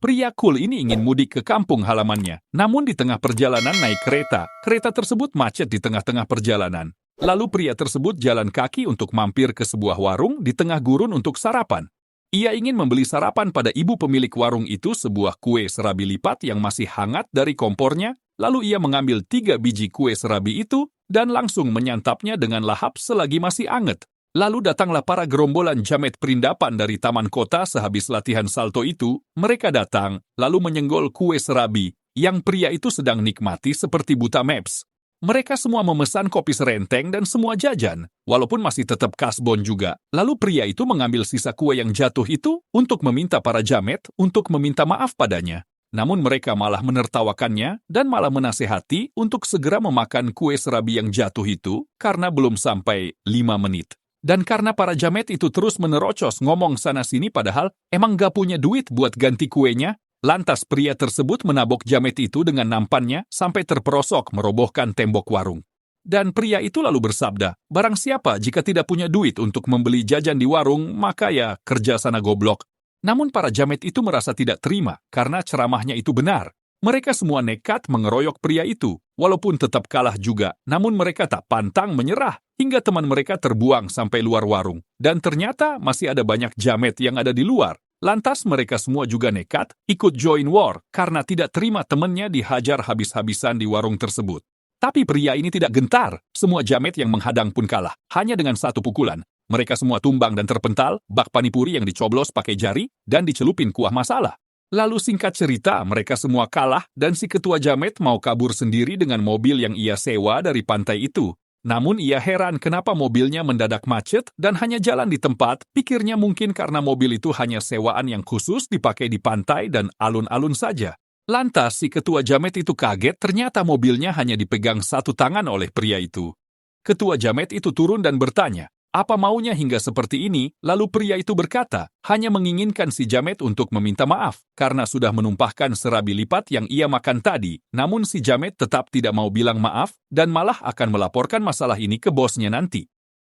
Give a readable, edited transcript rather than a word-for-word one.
Pria cool ini ingin mudik ke kampung halamannya. Namun di tengah perjalanan naik kereta. Kereta tersebut macet di tengah-tengah perjalanan. Lalu pria tersebut jalan kaki untuk mampir ke sebuah warung di tengah gurun untuk sarapan. Ia ingin membeli sarapan pada ibu pemilik warung itu sebuah kue serabi lipat yang masih hangat dari kompornya. Lalu ia mengambil 3 biji kue serabi itu dan langsung menyantapnya dengan lahap selagi masih anget. Lalu datanglah para gerombolan jamet perindapan dari taman kota sehabis latihan salto itu. Mereka datang, lalu menyenggol kue serabi yang pria itu sedang nikmati seperti buta maps. Mereka semua memesan kopi serenteng dan semua jajan, walaupun masih tetap kasbon juga. Lalu pria itu mengambil sisa kue yang jatuh itu untuk meminta para jamet untuk meminta maaf padanya. Namun mereka malah menertawakannya dan malah menasehati untuk segera memakan kue serabi yang jatuh itu karena belum sampai 5 menit. Dan karena para jamet itu terus menerocos ngomong sana-sini padahal emang gak punya duit buat ganti kuenya, lantas pria tersebut menabok jamet itu dengan nampannya sampai terperosok merobohkan tembok warung. Dan pria itu lalu bersabda, barang siapa jika tidak punya duit untuk membeli jajan di warung, maka ya kerja sana goblok. Namun para jamet itu merasa tidak terima karena ceramahnya itu benar. Mereka semua nekat mengeroyok pria itu, walaupun tetap kalah juga, namun mereka tak pantang menyerah, hingga teman mereka terbuang sampai luar warung. Dan ternyata masih ada banyak jamet yang ada di luar. Lantas mereka semua juga nekat, ikut join war, karena tidak terima temannya dihajar habis-habisan di warung tersebut. Tapi pria ini tidak gentar, semua jamet yang menghadang pun kalah, hanya dengan 1 pukulan. Mereka semua tumbang dan terpental, bak panipuri yang dicoblos pakai jari, dan dicelupin kuah masala. Lalu singkat cerita, mereka semua kalah dan si ketua jamet mau kabur sendiri dengan mobil yang ia sewa dari pantai itu. Namun ia heran kenapa mobilnya mendadak macet dan hanya jalan di tempat, pikirnya mungkin karena mobil itu hanya sewaan yang khusus dipakai di pantai dan alun-alun saja. Lantas si ketua jamet itu kaget ternyata mobilnya hanya dipegang 1 tangan oleh pria itu. Ketua jamet itu turun dan bertanya, apa maunya hingga seperti ini? Lalu pria itu berkata, hanya menginginkan si jamet untuk meminta maaf, karena sudah menumpahkan serabi lipat yang ia makan tadi. Namun si jamet tetap tidak mau bilang maaf, dan malah akan melaporkan masalah ini ke bosnya nanti.